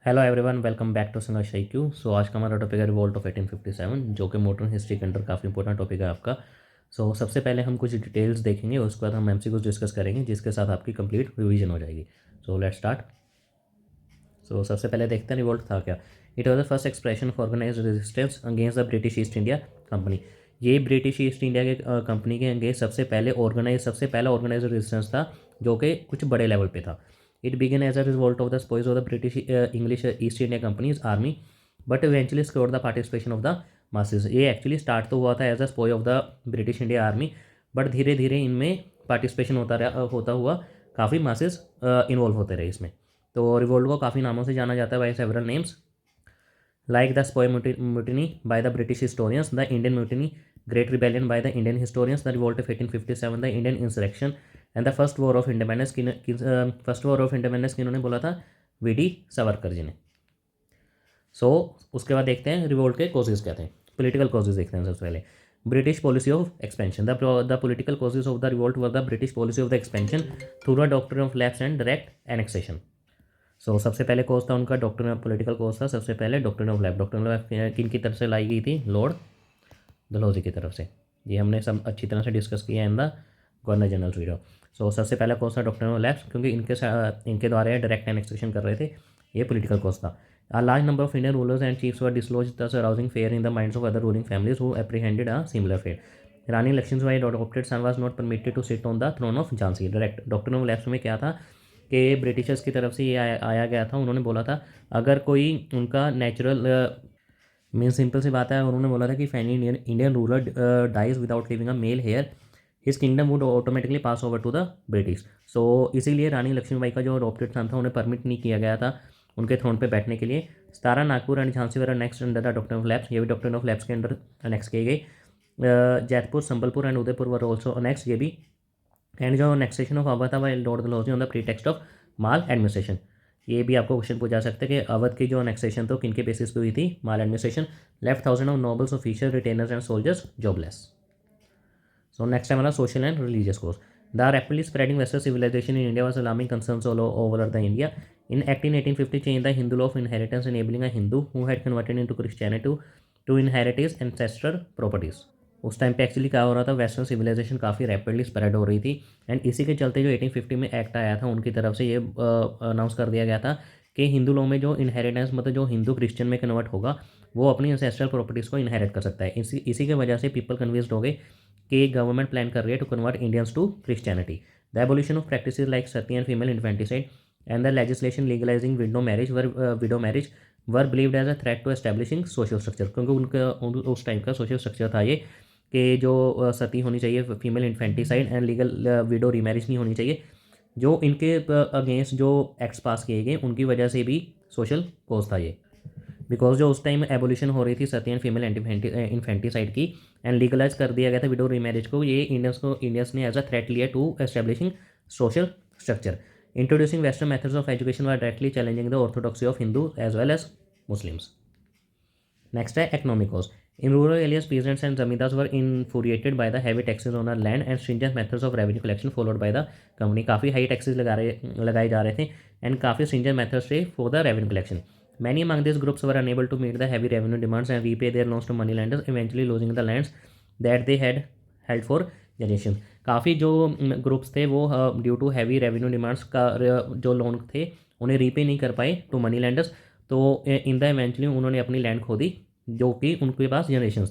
Hello everyone, welcome back to Sangharsh IQ। So आज का हमारा टॉपिक है रिवोल्ट ऑफ 1857, जो कि मॉडर्न हिस्ट्री के अंदर काफ़ी इंपॉर्टेंट टॉपिक है आपका। सबसे पहले हम कुछ डिटेल्स देखेंगे, उसके बाद हम MCQs डिस्कस करेंगे, जिसके साथ आपकी कंप्लीट रिवीजन हो जाएगी। Let's start. सबसे पहले देखते हैं रिवोल्ट था क्या। It was the first expression of organise resistance against the British East India company. ये ब्रिटिश ईस्ट इंडिया के कंपनी के अगेंस्ट सबसे पहला ऑर्गेनाइज रेजिस्टेंस था, जो कि कुछ बड़े लेवल पे था। It began as a revolt of the sepoys of the British English East India company's army, but eventually secured the participation of the masses. ये एक्चुअली स्टार्ट तो हुआ था as a sepoy of the British India army, but धीरे धीरे इनमें participation होता हुआ काफ़ी मासेस इन्वॉल्व होते रहे इसमें। तो रिवोल्ट को काफ़ी नामों से जाना जाता है, by several names, like the Spoy Mutiny by the British historians, the Indian Mutiny, Great Rebellion by the Indian historians, the Revolt of 1857, the Indian Insurrection, and the First War of Independence। First war of independence किन्होंने बोला था? VD Savarkar ji ने। उसके बाद देखते हैं revolt के causes क्या थे। पोलिटिकल कॉजेज देखते हैं सबसे पहले। British policy of expansion. The political causes of the revolt were the British policy of the expansion through the doctrine of lapse and direct annexation. सबसे पहले कोर्स था उनका डॉक्ट्रिन ऑफ पॉलिटिकल कोर्स था। सबसे पहले doctrine of lap. Doctrine of lap किन की तरफ से लाई गई थी? लॉर्ड डलहौजी की तरफ से। ये हमने सब अच्छी तरह से डिस्कस किया in the governor general video. सबसे पहला कोर्स था डॉक्ट्रिन ऑफ लैप्स, क्योंकि इनके द्वारा डायरेक्ट एनेक्सेशन कर रहे थे। ये पॉलिटिकल कोर्स था। A large number of Indian rulers and chiefs were dislodged, thus arousing fear in the minds of other ruling families who apprehended a similar fate. Rani Lakshmibai adopted son was not permitted to sit on the throne of Jhansi. Direct doctrine of lapse में क्या था कि Britishers की तरफ से ये आया गया था। उन्होंने बोला था अगर कोई उनका नेचुरल मीन सिंपल सी बात है, उन्होंने बोला था कि if any Indian ruler dies without living a male heir, his kingdom would automatically pass over to the British. इसीलिए रानी लक्ष्मीबाई का जो अडॉप्टेड सन था उन्हें परमिट नहीं किया गया था उनके थ्रोन पे बैठने के लिए। Satara, Nagpur and Jhansi were annexed under the doctrine of lapse. ये भी डॉक्ट्रिन ऑफ लैप्स के अंडर नेक्स्ट किए गए। Jaipur, Sambalpur and Udaipur were also annexed, ये भी। एंड जो नेक्सेशन ऑफ अवध था by lord Dalhousie on the pretext of maladministration. ये भी आपको क्वेश्चन पूछा सकता है कि अवध की जो नेक्सेशन तो किनके बेसिस पे हुई थी? Maladministration. Left 1000 of nobles, official, retainers and soldiers jobless. Next time हमारा social and religious causes. The rapidly spreading western civilisation in India was alarming concerns all over the India. In act in 1850 change the Hindu law of inheritance, enabling a Hindu who had converted into Christianity to inherit his ancestral properties. उस time पे actually क्या हो रहा था? Western civilisation काफ़ी rapidly spread हो रही थी, एंड इसी के चलते जो 1850 में एक्ट आया था उनकी तरफ से ये अनाउंस कर दिया गया था कि हिंदू लॉ में जो इनहेरिटेंस, मतलब जो हिंदू क्रिश्चियन में कन्वर्ट होगा वो अपनी एंसेस्ट्रल प्रॉपर्टीज़ को इनहेरिट कर सकता है। इसी की वजह से पीपल कन्विंस्ड हो गए कि गवर्नमेंट प्लान कर रही है to convert Indians to Christianity. The abolition of practice like sati and female infanticide and the legislation legalising widow marriage were believed as a threat to establishing social structure. क्योंकि उनका उस time का social structure था ये कि जो सती होनी चाहिए, female infanticide and legal window remarriage नहीं होनी चाहिए। जो इनके अगेंस्ट जो एक्ट्स पास किए गए उनकी वजह से भी सोशल कोज था ये, बिकॉज जो उस टाइम एबोल्यूशन हो रही थी सती एंड फीमेल इन्फेंटिसाइड की, एंड लीगलाइज कर दिया गया था विडो रीमैरिज को, ये इंडियंस ने एज अ थ्रेट लिया to establishing social structure. Introducing western methods of education were directly challenging the orthodoxy of Hindu as well as Muslims. Next है economic cause. In rural areas, peasants and zamindars were infuriated by the heavy taxes on our land and stringent methods of revenue collection followed by the company। काफ़ी high taxes लगाए जा रहे थे and काफ़ी stringent methods थे for the revenue collection। Many among these groups were unable to meet the heavy revenue demands and repay their loans to moneylenders, eventually losing the lands that they had held for generations। काफ़ी जो groups थे वो due to heavy revenue demands का जो loan थे उन्हें repay नहीं कर पाए टू मनी लैंडर्स, तो इन द इवेंचुअली उन्होंने अपनी लैंड खो दी जो कि उनके पास जनरेशन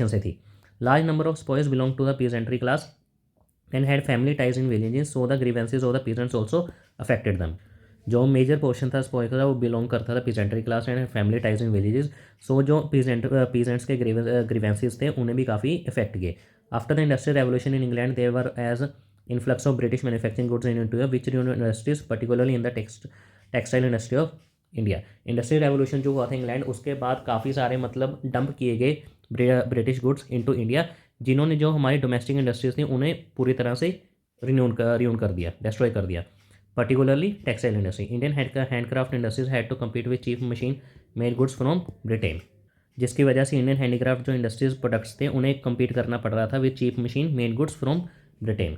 से थी। Large number of sepoys belong to the peasantry class and had family ties in villages, so the grievances of the peasants also affected them. जो मेजर पोर्शन था स्पॉयर का वो बिलोंग करता था peasantry class and family ties in villages, so जो peasants के grievances थे उन्हें भी काफ़ी इफेक्ट किए। After the industrial revolution in England there were as influx of British manufacturing goods in India which industries particularly in the textile industry of India. Industrial revolution जो हुआ था इंग्लैंड, उसके बाद काफ़ी सारे मतलब डंप किए गए ब्रिटिश गुड्स इनटू इंडिया, जिन्होंने जो हमारी डोमेस्टिक इंडस्ट्रीज थी उन्हें पूरी तरह से रिन्यून कर दिया, डिस्ट्रॉय कर दिया। Particularly textile industry, Indian handcraft industries had to compete with cheap machine made goods from Britain, जिसकी वजह से इंडियन हैंडीक्राफ्ट जो इंडस्ट्रीज प्रोडक्ट्स थे उन्हें कम्पीट करना पड़ रहा था with cheap machine made goods from Britain.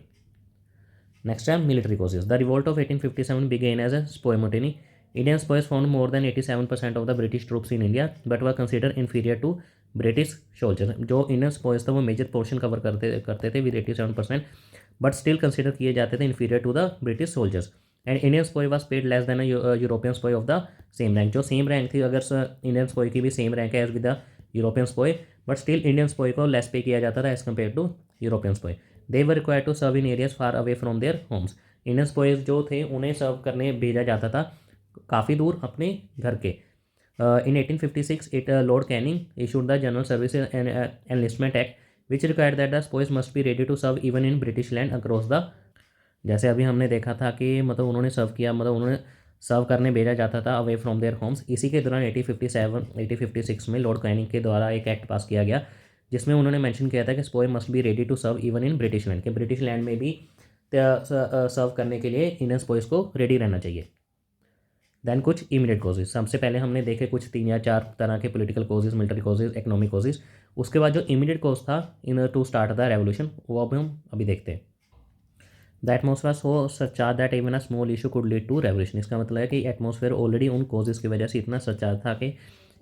Next है military causes. The revolt of 1857 began as a sepoy mutiny Indian sepoys found more than 87% of the British troops in India but were consider inferior to British soldier. जो Indian sepoys था वो major portion cover करते थे with 87%, but still consider किए जाते थे inferior to the British soldiers. And Indian sepoy was paid less than European sepoy of the same rank. जो same rank थी, अगर इंडियन स्पाई की भी सेम रैंक है as with the European sepoy, but still Indian sepoy को less pay किया जाता था as compare to European sepoy. They were required to serve in areas far away from their homes. Indian sepoys जो थे उन्हें सर्व करने भेजा जाता था काफ़ी दूर अपने घर के। In 1856 it Lord Canning issued the General Service Enlistment Act which required that the sepoys must be ready to serve even in British land across the. जैसे अभी हमने देखा था कि मतलब उन्होंने सर्व किया, मतलब उन्होंने सर्व करने भेजा जाता था अवे फ्रॉम देयर होम्स। इसी के दौरान 1856 में लॉर्ड कैनिंग के द्वारा एक एक्ट पास किया गया जिसमें उन्होंने मेंशन किया था कि sepoy must be ready to serve even in British land, के ब्रिटिश लैंड में भी सर्व करने के लिए इंडियन स्पाइस को रेडी रहना चाहिए। दैन कुछ इमीडिएट कॉजेज, सबसे पहले हमने देखे कुछ 3 या 4 तरह के political causes, military causes, economic causes. उसके बाद जो इमीडिएट कॉज था इन टू स्टार्ट द रेवोल्यूशन, वो अब हम अभी देखते हैं। The atmosphere so such a that even a small issue could lead to revolution. इसका मतलब है कि एटमोसफेयर ऑलरेडी उन कॉजेज की वजह से इतना सच्चा था कि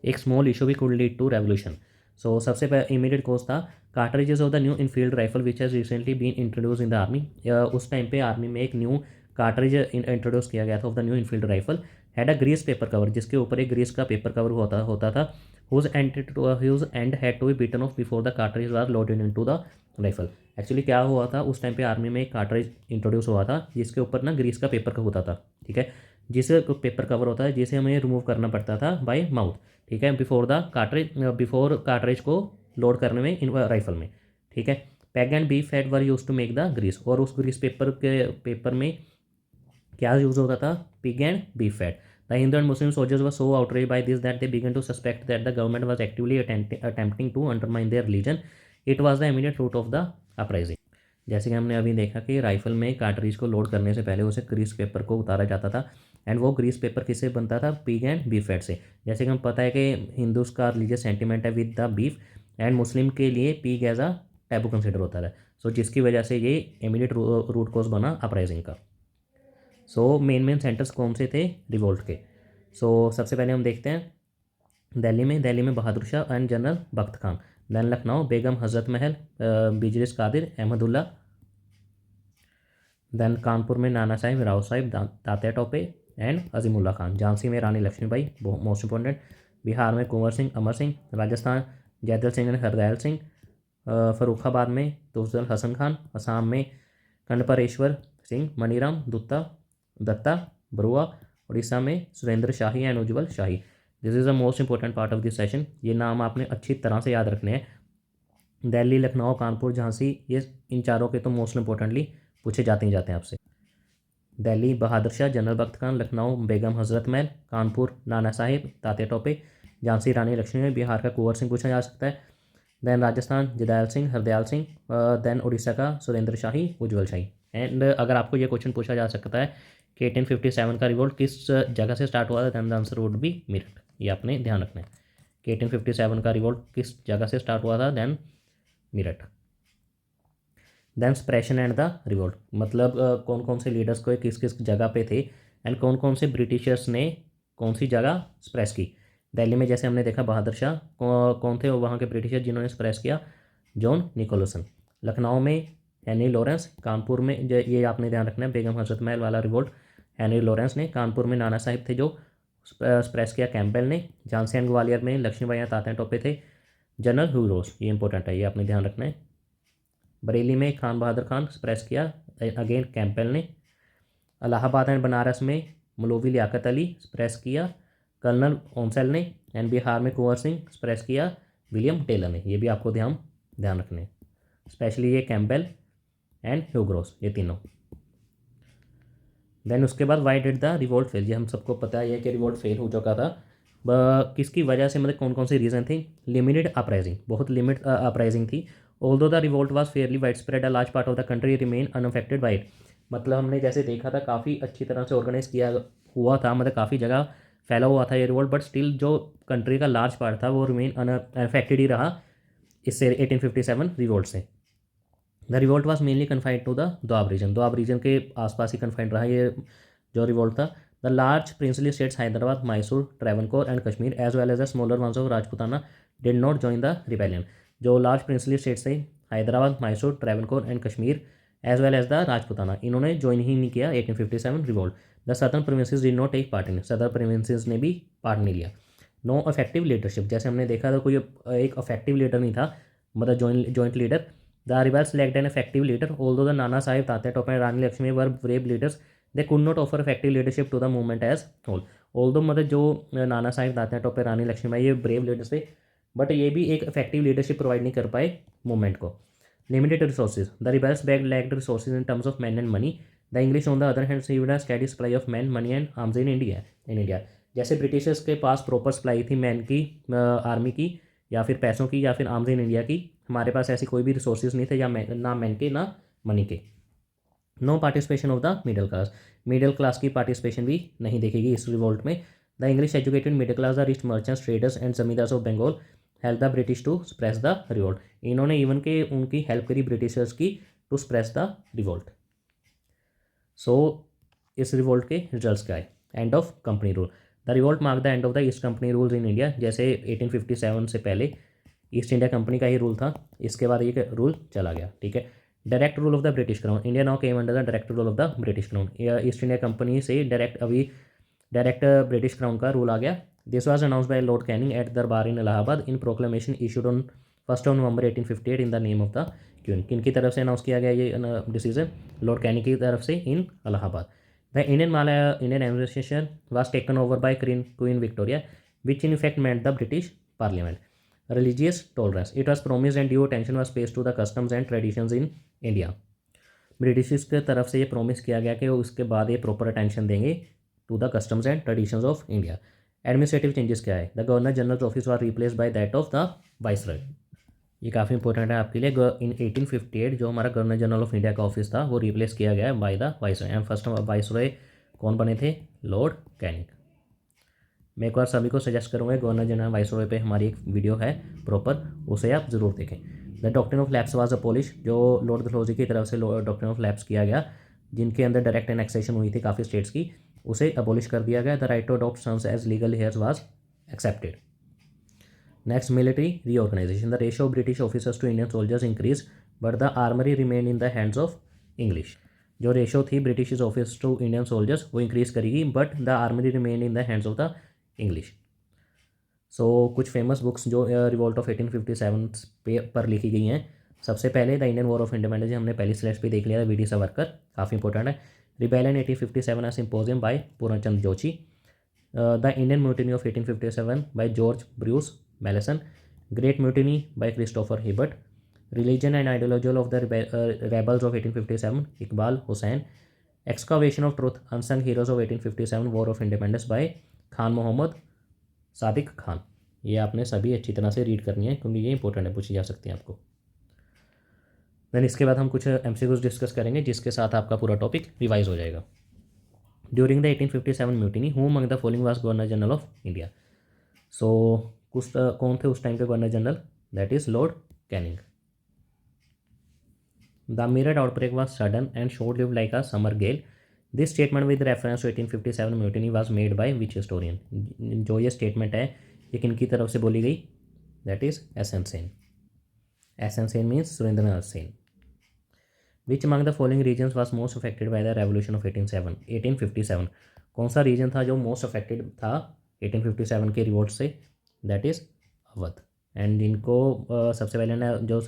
एक स्मॉल इशू भी could lead to revolution. So सबसे पहले इमीडिएट कॉज था cartridges of the new Enfield rifle which has recently been introduce in the army. उस टाइम पे आर्मी में एक न्यू कार्ट्रिज इंट्रोड्यूस किया गया था of the new Enfield rifle, had a grease paper cover, जिसके ऊपर एक ग्रीस का पेपर कवर होता था, whose end had to be bitten off before the cartridge was loaded into the rifle. Actually क्या हुआ था, उस टाइम पे आर्मी में एक कार्ट्रिज इंट्रोड्यूस हुआ था जिसके ऊपर ना ग्रीस का पेपर होता था, ठीक है, जिसे पेपर कवर होता है जिसे हमें रिमूव करना पड़ता था बाय माउथ, ठीक है, बिफोर कार्ट्रिज को लोड करने में इन राइफल में, ठीक है। Pig and beef fat were use to make the grease, और उस ग्रीस पेपर में क्या यूज होता था, pig and beef fat. The Hindu and Muslim soldiers were so outraged by this that they began to suspect that the government was actively attempting to undermine their religion. It was the immediate root of the uprising. जैसे कि हमने अभी देखा कि rifle में cartridge को load करने से पहले उसे ग्रीस पेपर को उतारा जाता था, एंड वो ग्रीस पेपर किससे बनता था, पिग एंड बीफ फैट से। जैसे कि हम पता है कि हिंदूज का रिलीजियस सेंटिमेंट है with the beef, and Muslim के लिए pig as a taboo consider होता है। सो जिसकी वजह से ये इमीडिएट रूट कॉज बना अपराइजिंग का। सो मेन सेंटर्स कौन से थे रिवोल्ट के। सो सबसे पहले हम देखते हैं दिल्ली में Bahadur Shah and general Bakht Khan. Then Lucknow Begum Hazrat Mahal, Birjis Qadir, Ahmadullah. Then Kanpur में नाना साहिब, राव साहिब, तात्या टोपे एंड अजीमुल्ला खान। झांसी में रानी लक्ष्मीबाई, मोस्ट इंपॉर्टेंट। बिहार में कुंवर सिंह, अमर सिंह। राजस्थान जैदल सिंह एंड हरदयाल सिंह। फरुखाबाद में तुफजल हसन खान। असम में कनपरेश्वर सिंह, मणिराम दत्ता बरुआ। उड़ीसा में Surendra Shahi and Ujjwal Shahi. This is the most important part of this session. ये नाम आपने अच्छी तरह से याद रखने हैं। दिल्ली, लखनऊ, कानपुर, झांसी, ये इन चारों के तो मोस्ट इंपॉर्टेंटली पूछे जाते हैं आपसे। दिल्ली बहादुर शाह जनरल बख्त खान, लखनऊ बेगम हज़रत महल, कानपुर नाना साहिब तात्या टोपे, झांसी रानी लक्ष्मीबाई, बिहार का कुंवर सिंह पूछा जा सकता है। दैन राजस्थान जदयाल सिंह, हरदयाल सिंह। दैन उड़ीसा का सुरेंद्र शाही, उज्जवल शाही। एंड अगर आपको ये क्वेश्चन पूछा जा सकता है कि 1857 का रिवोल्ट किस जगह से स्टार्ट हुआ था, then the answer would be Meerut. ये आपने ध्यान रखना है कि 1857 का रिवोल्ट किस जगह से स्टार्ट हुआ था, then Meerut. Then suppression and the revolt, मतलब कौन कौन से लीडर्स को किस किस जगह पे थे, एंड कौन कौन से ब्रिटिशर्स ने कौन सी जगह स्प्रेस की। दिल्ली में जैसे हमने देखा बहादुर शाह, कौन थे वहाँ के ब्रिटिशर जिन्होंने स्प्रेस किया, जॉन निकोलसन। लखनऊ में हेनरी लॉरेंस। कानपुर में ये आपने ध्यान रखना है बेगम हजरत महल वाला रिवोल्ट हेनरी लॉरेंस ने। कानपुर में नाना साहिब थे जो स्प्रेस किया कैंपबेल ने। झांसी एंड ग्वालियर में लक्ष्मीबाई तात्या टोपे थे। जनरल ह्यू रोज, ये इंपॉर्टेंट है, ये आपने ध्यान रखना है। बरेली में खान बहादुर खान, स्प्रेस किया अगेन कैंपबेल ने। इलाहाबाद एंड बनारस में मौलवी लियाकत अली, स्प्रेस किया कर्नल ओंसेल ने। एंड बिहार में कुंवर सिंह, स्प्रेस किया विलियम टेलर ने। ये भी आपको ध्यान रखने हैं, स्पेशली ये कैंपबेल एंड ह्यूग्रोस, ये तीनों। देन उसके बाद why did the revolt fail, ये हम सबको पता है कि रिवोल्ट फेल हो चुका था। किसकी वजह से, मतलब कौन कौन सी रीज़न थी। लिमिटेड अपराइजिंग, बहुत लिमिट अपराइजिंग थी। Although the revolt was Fairlie wide spread, a large part of the country remain unaffected bye it. मतलब हमने जैसे देखा था काफ़ी अच्छी तरह से ऑर्गेनाइज किया हुआ था, मतलब काफ़ी जगह फैला हुआ था ये रिवोल्ट, बट स्टिल जो कंट्री का लार्ज पार्ट था वो रिमेन अनअफेक्टेड ही रहा इससे 1857 रिवोल्ट से। The revolt was mainly confined to the Doab region, Doab region के आसपास ही कन्फाइंड रहा ये जो रिवोल्ट था। The large princely states Hyderabad, Mysore, Travancore and Kashmir as well as the smaller ones of Rajputana did not join the rebellion. जो लार्ज प्रिंसली स्टेट्स थे Hyderabad, Mysore, Travancore and Kashmir as well as the Rajputana, इन्होंने ज्वाइन ही नहीं किया 1857 revolt. The southern provinces did not take part in, सदर provinces ने भी part नहीं लिया। नो अफेक्टिव लीडरशिप, जैसे हमने देखा था कोई एक अफेक्टिव लीडर नहीं था, मतलब joint leader. The rebels lacked an effective leader although the Nana Sahib, Tatya Tope and Rani Lakshmi were brave leaders, they could not offer effective leadership to the movement as whole. Although मतलब जो नाना साहिब, तात्या टोपे, रानी लक्ष्मीबाई ये ब्रेव लीडर्स थे, बट ये भी एक इफेक्टिव लीडरशिप प्रोवाइड नहीं कर पाए मूवमेंट को। Limited resources, the rebels bag lacked resources in terms of man and money. The English on the other hand received a steady supply of man, money and arms in India. जैसे Britishers के पास proper supply थी man की, army की, या फिर पैसों की, या फिर आर्म्स इन इंडिया की, हमारे पास ऐसी कोई भी रिसोर्सेज नहीं थे, या ना मैन के ना मनी के। No participation of the middle class की पार्टिसिपेशन भी नहीं देखेगी इस रिवोल्ट में। The English educated middle class, the rich merchants, traders and zamindars of Bengal help the British to suppress the revolt. इन्होंने इवन के उनकी हेल्प करी ब्रिटिशर्स की to suppress the revolt. So इस रिवोल्ट के रिजल्ट्स क्या है? End of company rule. The revolt mark the end of the East company rules in India. जैसे 1857 से पहले ईस्ट इंडिया कंपनी का ही रूल था, इसके बाद ये रूल चला गया, ठीक है। Direct rule of the British crown, India now came under the direct rule of the British crown. East India company से डायरेक्ट ब्रिटिश क्राउन का रूल आ गया। This was announce by lord Canning at durbar in Allahabad in proclamation issued on 1 November 1858 in the name of the queen. किन की तरफ से announce किया गया ये डिसीजन? लॉर्ड कैनिंग की तरफ से in Allahabad. The Indian administration was taken over by queen Victoria, which in effect meant the British parliament. Religious tolerance, it was promised and due attention was paid to the customs and traditions in India. British की तरफ से ये promise किया गया कि उसके बाद ये प्रॉपर अटेंशन देंगे to the customs and traditions of India. Administrative changes क्या है? The governor general office was replace by that of the viceroy. ये काफ़ी इंपॉर्टेंट है आपके लिए। इन 1858 जो हमारा गवर्नर जनरल ऑफ इंडिया का ऑफिस था वो रिप्लेस किया गया है by the viceroy. And first viceroy कौन बने थे? Lord Canning. मैं एक बार सभी को सजेस्ट करूँगा गवर्नर जनरल वाइसरॉय पे हमारी एक वीडियो है प्रॉपर, उसे आप ज़रूर देखें। The doctrine of lapse was abolish, जो लॉर्ड डलहौजी की तरफ से डॉक्ट्रिन ऑफ लैप्स किया गया, जिनके अंदर डायरेक्ट एनेक्सेशन हुई थी काफ़ी स्टेट्स की, उसे अबॉलिश कर दिया गया। The right to adopt sons as legal heirs was accepted. Next, military reorganisation. The ratio of British officers to Indian soldiers increase but the armoury remain in the hands of English. जो ratio थी British office to Indian soldiers वो increase करेगी, but the armoury remain in the hands of the English. So कुछ famous books जो revolt of 1857 पर लिखी गई हैं। सबसे पहले the Indian war of independence, हमने पहली स्लाइड पे देख लिया था, वी.डी. सावरकर, काफ़ी इंपॉर्टेंट है। Rebellion 1857 symposium by Puranchand Joshi. The Indian mutiny of 1857 by George Bruce Malleson. Great mutiny by Christopher Hibbert. Religion and ideology of the rebels of 1857 Iqbal Hussain. Excavation of truth unsung heroes of 1857 war of independence by Khan Mohammad Sadiq Khan. ये आपने सभी अच्छी तरह से read करनी है क्योंकि ये इंपॉर्टेंट है, पूछी जा सकती हैं आपको। देन इसके बाद हम कुछ एमसीक्यूज डिस्कस करेंगे जिसके साथ आपका पूरा टॉपिक रिवाइज हो जाएगा। During the 1857 mutiny who among the following was governor general of India. So कुछ कौन थे उस टाइम के governor general? That is lord Canning. The Meerut outbreak was sudden and short lived like a summer gale. This statement with reference to 1857 mutiny was made by which historian. जो ये statement है ये किन की तरफ से बोली गई? That is S N. Sen. S N. Sen means Surendranath Sen. Which among the following reasons was most affected by the revolution of 1857। कौन सा रीजन था जो मोस्ट अफेक्टेड था 1857 के रिवोल्ट से? That is Awadh. एंड जिनको सबसे पहले ना जो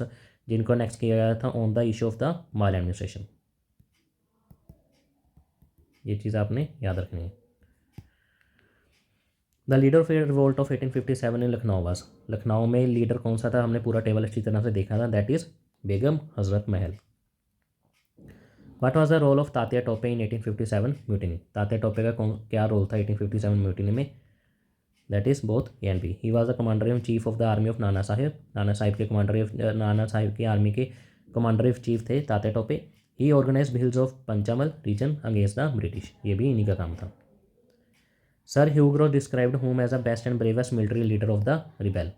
जिनको नेक्स्ट किया गया था on the issue of the mall administration. ये चीज़ आपने याद रखनी है। The leader of revolt of 1857 in Lucknow was. Lucknow में लीडर कौन सा था? हमने पूरा टेबल अच्छी तरह से देखा था, that is Begum Hazrat Mahal. What was the role of Tatya Tope in 1857 mutiny. Tatya Tope का क्या रोल था 1857 म्यूटिनी में? That is both A and B. He was the commander in chief of the army of Nana Sahib. Nana Sahib की आर्मी के कमांडर इन चीफ थे Tatya Tope. He organized hills of Panchamal region against the British. ये भी इन्हीं का काम था। Sir Hugh Rose described whom as the best and bravest military leader of the rebel.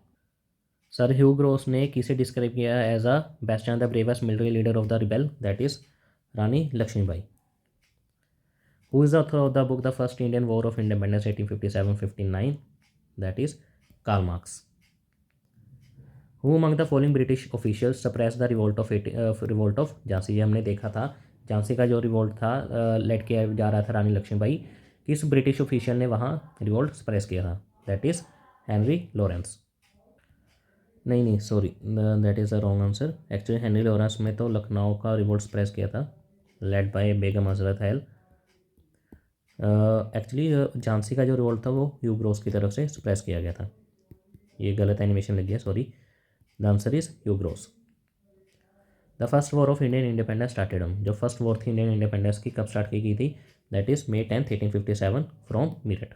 Sir Hugh Rose ने किसे डिस्क्राइब किया as a best and the bravest military leader of the rebel? That is Rani Lakshmibai. Who is the author of the book the first Indian war of independence 1857-59? That is Karl Marx. Who among the following British officials suppress the revolt of Jhansi? ये हमने देखा था झांसी का जो revolt था late के जा रहा था रानी लक्ष्मीबाई, किस ब्रिटिश ऑफिशियल ने वहाँ रिवोल्ट सप्रेस किया था? That is Henry Lawrence. नहीं sorry, that is a wrong answer. Actually Henry Lawrence में तो लखनऊ का रिवोल्ट सप्रेस किया था led by Begum Hazrat hell. Actually Jhansi का जो रिवोल्ट था वो ह्यू ग्रोस की तरफ से सप्रेस किया गया था. ये गलत एनिमेशन लग गया, sorry. The answer is Hugh Rose. The first war of Indian independence started on? जो फर्स्ट वॉर थी इंडियन इंडिपेंडेंस की कब स्टार्ट की गई थी? That is May 10th 1857 from Meerut.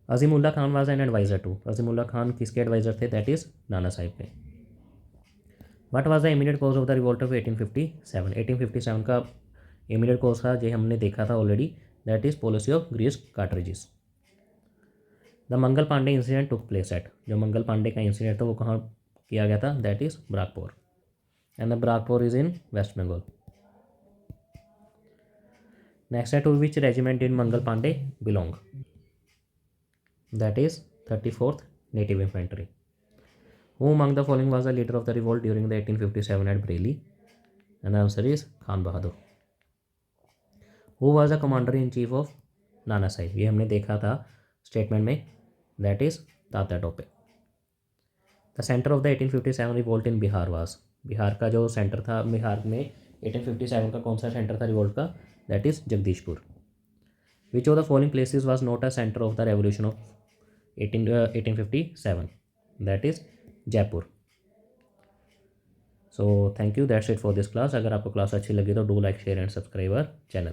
Azimullah Khan was an advisor to? Azimullah Khan किसके एडवाइजर थे? दैट इज नाना साहिब के. What was the immediate cause of the revolt of 1857? 1857 का इमीडिएट कॉज था जो हमने देखा था already, that is policy of grease cartridges. The Mangal Pandey incident took place at? जो मंगल पांडे का इंसिडेंट था वो कहाँ किया गया था? That is Barrackpore. And the Barrackpore is in west Bengal. Next है, to which regiment in Mangal Pandey belong? That is 34th native infantry. Who among the following was the leader of the revolt during the 1857 at Bareilly? And the answer is Khan Bahadur. Who was the commander in chief of Nana Sahib? ये हमने देखा था statement में, that is Tatya Tope. The centre of the 1857 revolt in Bihar was? Bihar का जो centre था बिहार में 1857 का कौन सा सेंटर था रिवोल्ट का? That is Jagdishpur. Which of the following places was not a centre of the revolution of 1857? That is Jaipur. So thank you, that's it for this class. अगर आपको क्लास अच्छी लगी तो do like share and subscribe our channel.